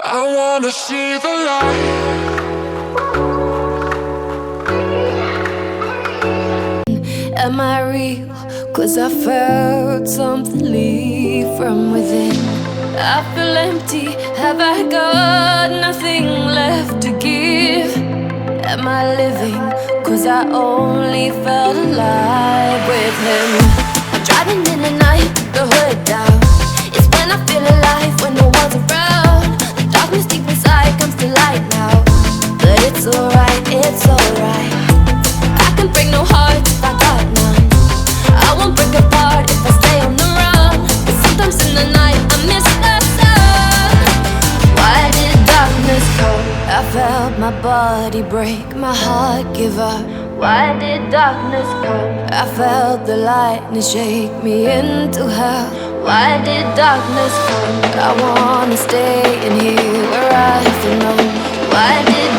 I wanna see the light. Am I real? 'Cause I felt something leave from within. I feel empty, have I got nothing left to give? Am I living? 'Cause I only felt alive with him. I'm driving in the night, the hood down. It's when I feel alive, when no one's around. The darkness deep inside comes to light now. But it's alright, it's alright. I can break no heart if I got none. I won't break apart if I stay on the run. But sometimes in the night I miss the sun. Why did darkness come? I felt my body break, my heart give up. Why did darkness come? I felt the lightning shake me into hell. Why did darkness come? I wanna stay in here where I feel known. Why did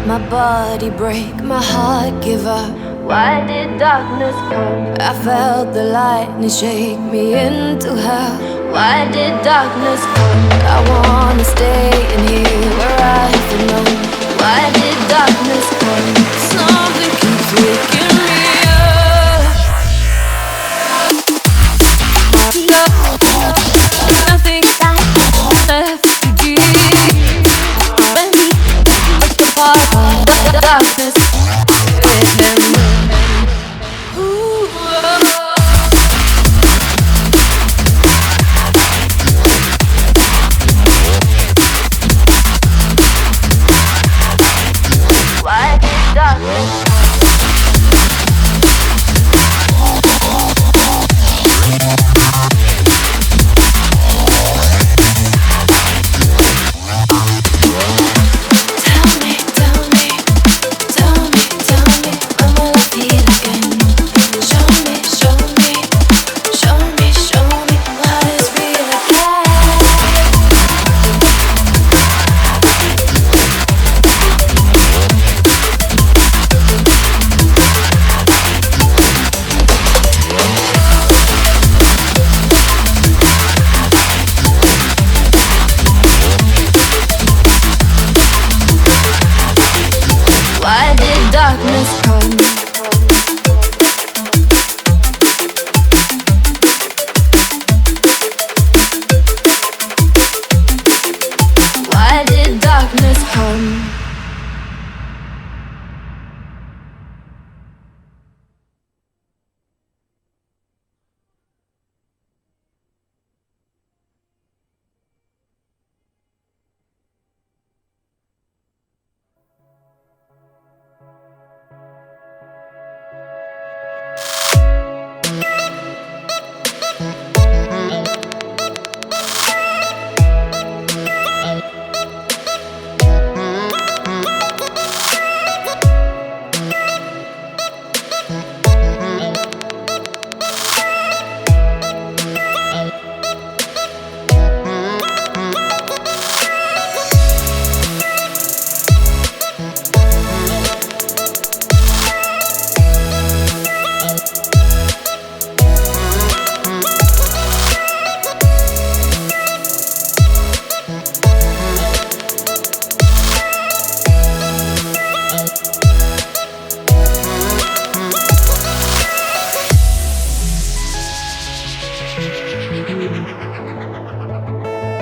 my body break, my heart give up? Why did darkness come? I felt the lightning shake me into hell. Why did darkness come? I wanna stay in here where I feel known. Why did darkness come? Something keeps waking